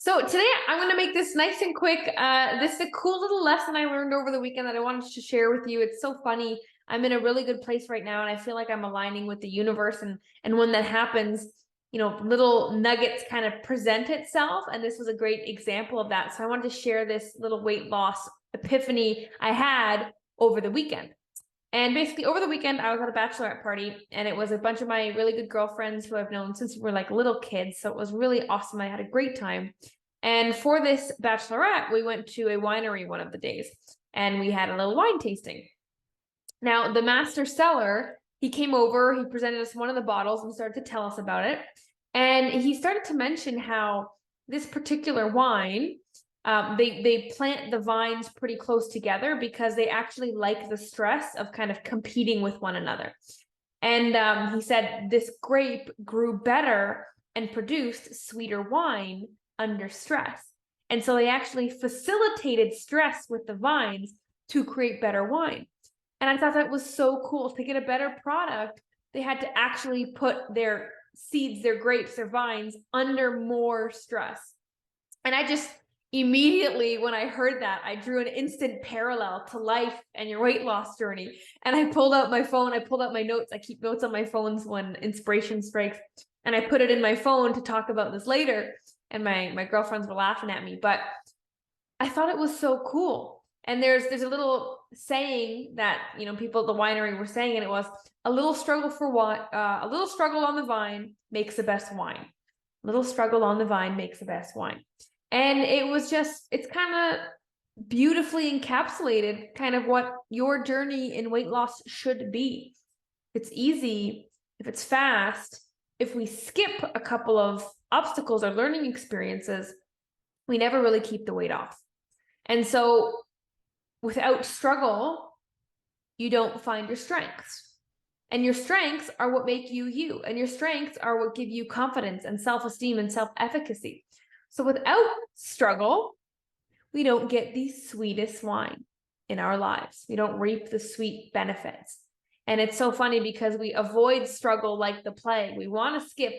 So today I'm going to make this nice and quick. This is a cool little lesson I learned over the weekend that I wanted to share with you. It's so funny. I'm in a really good place right now, and I feel like I'm aligning with the universe. And when that happens, little nuggets kind of present itself. And this was a great example of that. So I wanted to share this little weight loss epiphany I had over the weekend. And basically, over the weekend, I was at a bachelorette party, and it was a bunch of my really good girlfriends who I've known since we were like little kids. So it was really awesome. I had a great time. And for this bachelorette, we went to a winery one of the days, and we had a little wine tasting. Now, the master seller, he came over, he presented us one of the bottles and started to tell us about it. And he started to mention how this particular wine, they plant the vines pretty close together because they actually like the stress of kind of competing with one another. And he said this grape grew better and produced sweeter wine under stress. And so they actually facilitated stress with the vines to create better wine. And I thought that was so cool. To get a better product, they had to actually put their seeds, their grapes, their vines under more stress. And I just immediately, when I heard that, I drew an instant parallel to life and your weight loss journey. And I pulled out my phone, I pulled out my notes. I keep notes on my phones when inspiration strikes. And I put it in my phone to talk about this later. And my girlfriends were laughing at me, but I thought it was so cool. And there's a little saying that, people at the winery were saying, and it was a little struggle a little struggle on the vine makes the best wine. A little struggle on the vine makes the best wine. And it's kind of beautifully encapsulated kind of what your journey in weight loss should be. If it's easy, if it's fast, if we skip a couple of obstacles or learning experiences, we never really keep the weight off. And so without struggle, you don't find your strengths. And your strengths are what make you you. And your strengths are what give you confidence and self-esteem and self-efficacy. So without struggle, we don't get the sweetest wine in our lives. We don't reap the sweet benefits. And it's so funny because we avoid struggle like the plague. We want to skip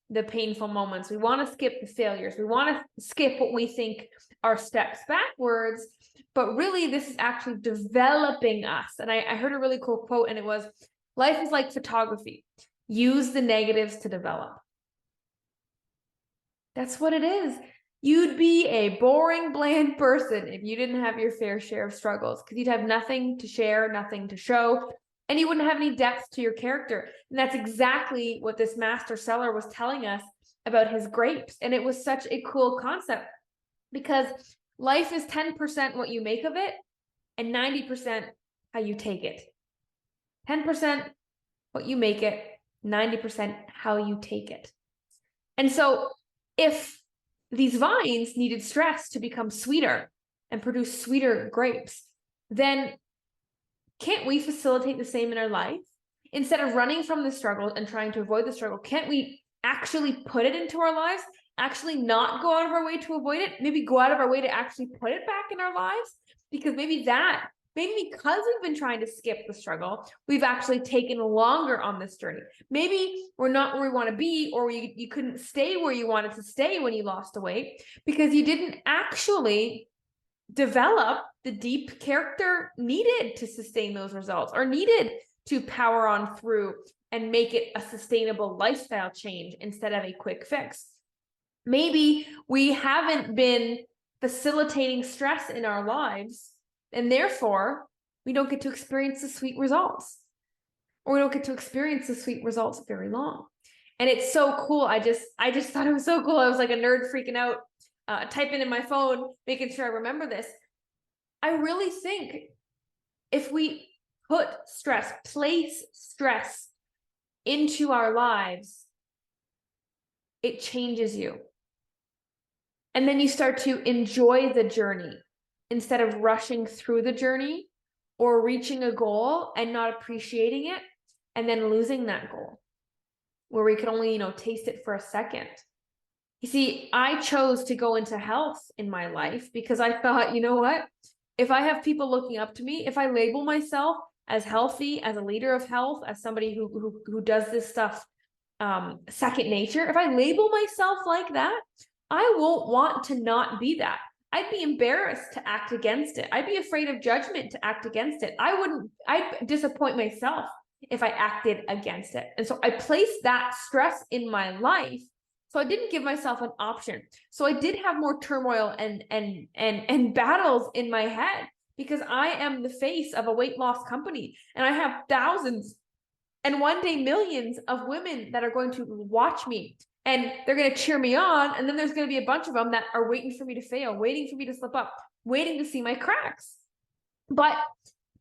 the painful moments. We want to skip the failures. We want to skip what we think are steps backwards. But really, this is actually developing us. And I heard a really cool quote, and it was, life is like photography. Use the negatives to develop. That's what it is. You'd be a boring, bland person if you didn't have your fair share of struggles, because you'd have nothing to share, nothing to show, and you wouldn't have any depth to your character. And that's exactly what this master seller was telling us about his grapes. And it was such a cool concept, because life is 10% what you make of it and 90% how you take it. 10% what you make it, 90% how you take it. And so if these vines needed stress to become sweeter and produce sweeter grapes, then can't we facilitate the same in our life? Instead of running from the struggle and trying to avoid the struggle, can't we actually put it into our lives? Actually not go out of our way to avoid it? Maybe go out of our way to actually put it back in our lives? Because maybe because we've been trying to skip the struggle, we've actually taken longer on this journey. Maybe we're not where we want to be, or you couldn't stay where you wanted to stay when you lost the weight because you didn't actually develop the deep character needed to sustain those results, or needed to power on through and make it a sustainable lifestyle change instead of a quick fix. Maybe we haven't been facilitating stress in our lives, and therefore we don't get to experience the sweet results, or we don't get to experience the sweet results very long. And it's so cool. I just thought it was so cool. I was like a nerd freaking out, typing in my phone, making sure I remember this. I really think if we place stress into our lives, it changes you. And then you start to enjoy the journey instead of rushing through the journey or reaching a goal and not appreciating it and then losing that goal, where we can only, taste it for a second. You see, I chose to go into health in my life because I thought, you know what? If I have people looking up to me, if I label myself as healthy, as a leader of health, as somebody who does this stuff second nature, if I label myself like that, I won't want to not be that. I'd be embarrassed to act against it. I'd be afraid of judgment to act against it. I'd disappoint myself if I acted against it. And so I placed that stress in my life. So I didn't give myself an option. So I did have more turmoil and battles in my head, because I am the face of a weight loss company, and I have thousands and one day millions of women that are going to watch me, and they're going to cheer me on. And then there's going to be a bunch of them that are waiting for me to fail, waiting for me to slip up, waiting to see my cracks. But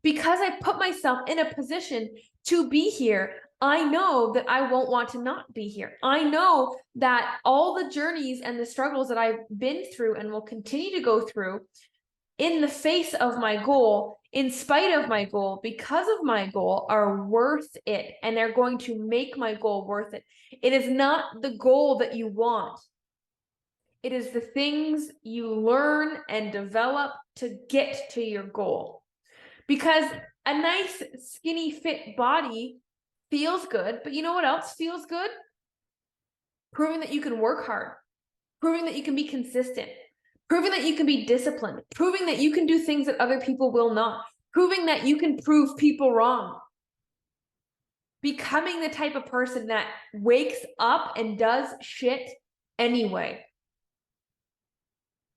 because I put myself in a position to be here, I know that I won't want to not be here. I know that all the journeys and the struggles that I've been through and will continue to go through in the face of my goal, in spite of my goal, because of my goal, are worth it, and they're going to make my goal worth it. It is not the goal that you want. It is the things you learn and develop to get to your goal. Because a nice, skinny, fit body feels good, but you know what else feels good? Proving that you can work hard, proving that you can be consistent, proving that you can be disciplined, proving that you can do things that other people will not, proving that you can prove people wrong. Becoming the type of person that wakes up and does shit anyway.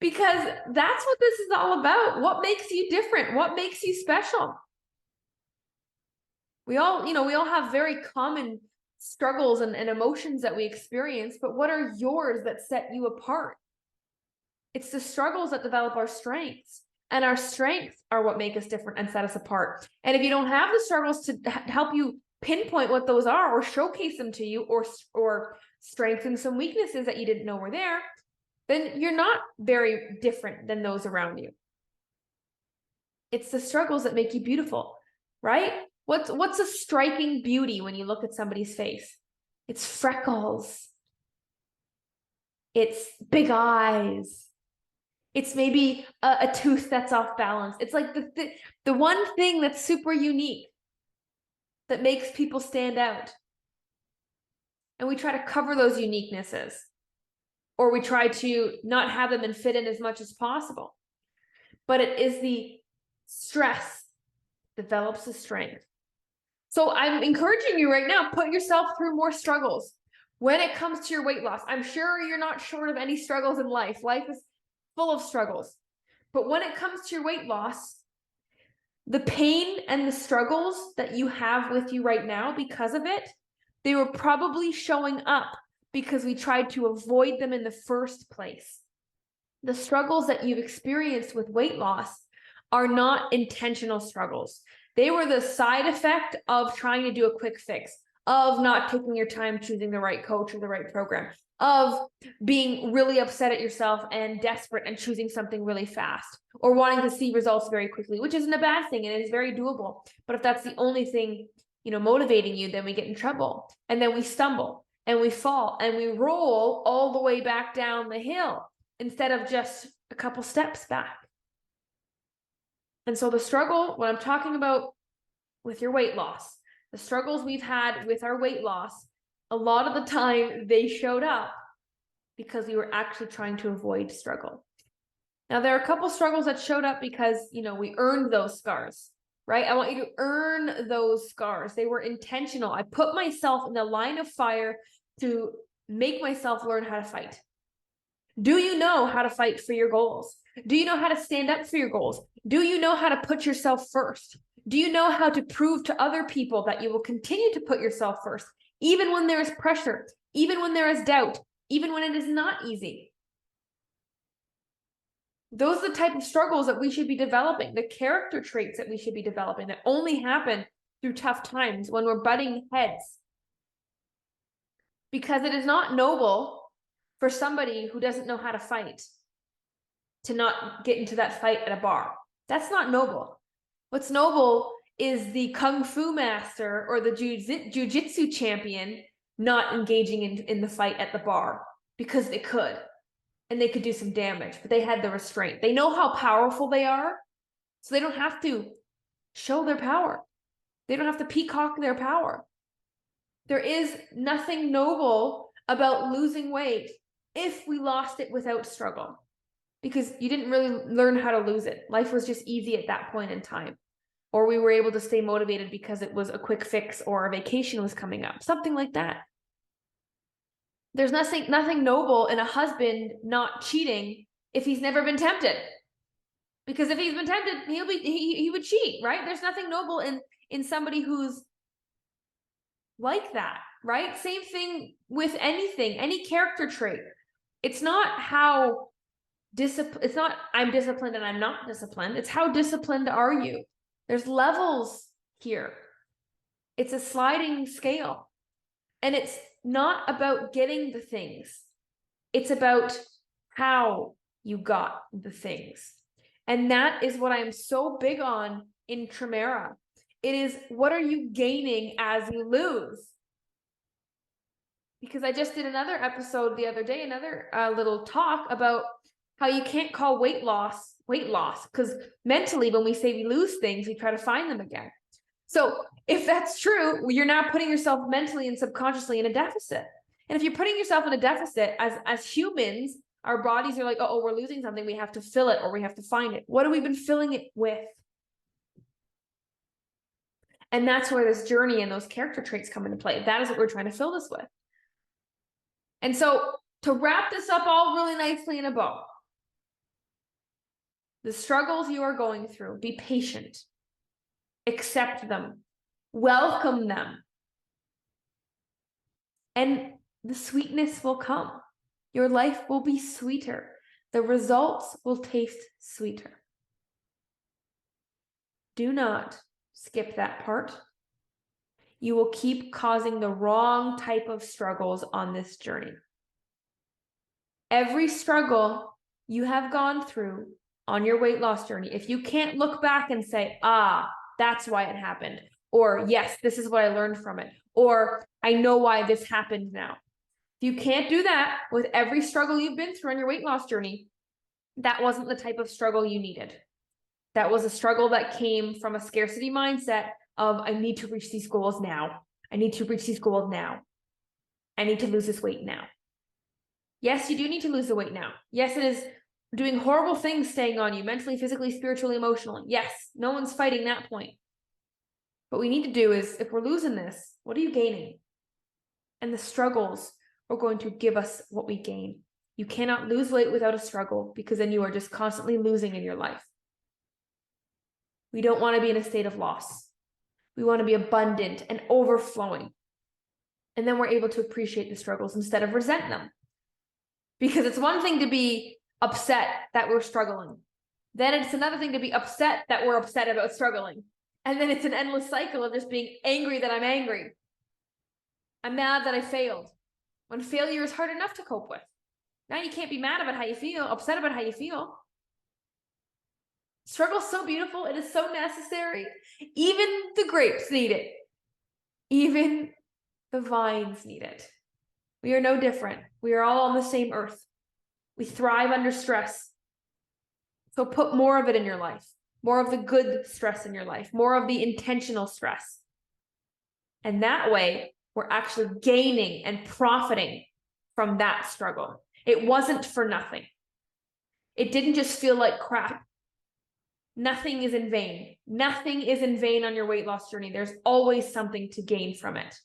Because that's what this is all about. What makes you different? What makes you special? We all have very common struggles and emotions that we experience, but what are yours that set you apart? It's the struggles that develop our strengths, and our strengths are what make us different and set us apart. And if you don't have the struggles to help you pinpoint what those are, or showcase them to you, or strengthen some weaknesses that you didn't know were there, then you're not very different than those around you. It's the struggles that make you beautiful, right? What's a striking beauty when you look at somebody's face? It's freckles. It's big eyes. It's maybe a tooth that's off balance. It's like the one thing that's super unique that makes people stand out. And we try to cover those uniquenesses, or we try to not have them and fit in as much as possible. But it is the stress that develops the strength. So I'm encouraging you right now, put yourself through more struggles when it comes to your weight loss. I'm sure you're not short of any struggles in life. Life is full of struggles. But when it comes to your weight loss, the pain and the struggles that you have with you right now because of it, they were probably showing up because we tried to avoid them in the first place. The struggles that you've experienced with weight loss are not intentional struggles. They were the side effect of trying to do a quick fix, of not taking your time choosing the right coach or the right program, of being really upset at yourself and desperate and choosing something really fast, or wanting to see results very quickly, which isn't a bad thing and it is very doable. But if that's the only thing, motivating you, then we get in trouble, and then we stumble and we fall and we roll all the way back down the hill instead of just a couple steps back. And so the struggle, what I'm talking about with your weight loss, the struggles we've had with our weight loss, a lot of the time they showed up because we were actually trying to avoid struggle. Now, there are a couple struggles that showed up because, we earned those scars, right? I want you to earn those scars. They were intentional. I put myself in the line of fire to make myself learn how to fight. Do you know how to fight for your goals? Do you know how to stand up for your goals? Do you know how to put yourself first? Do you know how to prove to other people that you will continue to put yourself first, even when there is pressure, even when there is doubt, even when it is not easy? Those are the type of struggles that we should be developing, the character traits that we should be developing that only happen through tough times when we're butting heads. Because it is not noble for somebody who doesn't know how to fight to not get into that fight at a bar. That's not noble. What's noble is the kung fu master or the jiu-jitsu champion not engaging in the fight at the bar because they could, and they could do some damage, but they had the restraint. They know how powerful they are, so they don't have to show their power. They don't have to peacock their power. There is nothing noble about losing weight if we lost it without struggle, because you didn't really learn how to lose it. Life was just easy at that point in time. Or we were able to stay motivated because it was a quick fix or a vacation was coming up, something like that. There's nothing noble in a husband not cheating if he's never been tempted. Because if he's been tempted, he would cheat, right? There's nothing noble in somebody who's like that, right? Same thing with anything, any character trait. It's not how it's not I'm disciplined and I'm not disciplined. It's how disciplined are you? There's levels here. It's a sliding scale. And it's not about getting the things. It's about how you got the things. And that is what I'm so big on in Tremera. It is, what are you gaining as you lose? Because I just did another episode the other day, another little talk about how you can't call weight loss, because mentally, when we say we lose things, we try to find them again. So if that's true, you're now putting yourself mentally and subconsciously in a deficit. And if you're putting yourself in a deficit, as humans, our bodies are like, oh, we're losing something, we have to fill it or we have to find it. What have we been filling it with? And that's where this journey and those character traits come into play. That is what we're trying to fill this with. And so to wrap this up all really nicely in a bow, the struggles you are going through, be patient, accept them, welcome them, and the sweetness will come. Your life will be sweeter. The results will taste sweeter. Do not skip that part. You will keep causing the wrong type of struggles on this journey. Every struggle you have gone through on your weight loss journey, if you can't look back and say, that's why it happened, or yes, this is what I learned from it, or I know why this happened now. If you can't do that with every struggle you've been through on your weight loss journey, that wasn't the type of struggle you needed. That was a struggle that came from a scarcity mindset of, I need to reach these goals now. I need to reach these goals now. I need to lose this weight now. Yes, you do need to lose the weight now. Yes, it is doing horrible things staying on you, mentally, physically, spiritually, emotionally. Yes, no one's fighting that point. What we need to do is, if we're losing this, what are you gaining? And the struggles are going to give us what we gain. You cannot lose weight without a struggle, because then you are just constantly losing in your life. We don't want to be in a state of loss. We want to be abundant and overflowing. And then we're able to appreciate the struggles instead of resent them. Because it's one thing to be upset that we're struggling. Then it's another thing to be upset that we're upset about struggling. And then it's an endless cycle of just being angry that I'm angry. I'm mad that I failed. When failure is hard enough to cope with. Now you can't be mad about how you feel, upset about how you feel. Struggle is so beautiful. It is so necessary. Even the grapes need it. Even the vines need it. We are no different. We are all on the same earth. We thrive under stress. So put more of it in your life. More of the good stress in your life. More of the intentional stress. And that way, we're actually gaining and profiting from that struggle. It wasn't for nothing. It didn't just feel like crap. Nothing is in vain. Nothing is in vain on your weight loss journey. There's always something to gain from it.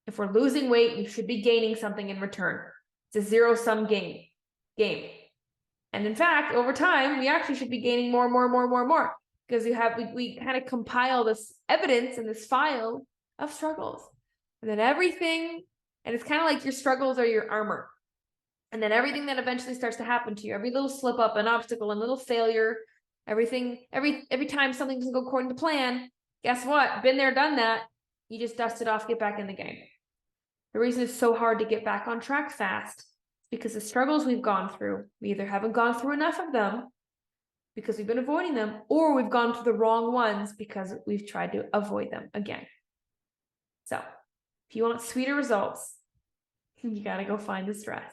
If we're losing weight, we should be gaining something in return. It's a zero-sum game. And in fact, over time, we actually should be gaining more, because we kind of compile this evidence in this file of struggles. And then and it's kind of like your struggles are your armor. And then everything that eventually starts to happen to you, every little slip up, an obstacle, a little failure, everything, every time something doesn't go according to plan, guess what? Been there, done that. You just dust it off, get back in the game. The reason it's so hard to get back on track fast is because the struggles we've gone through, we either haven't gone through enough of them because we've been avoiding them, or we've gone through the wrong ones because we've tried to avoid them again. So if you want sweeter results, you got to go find the stress.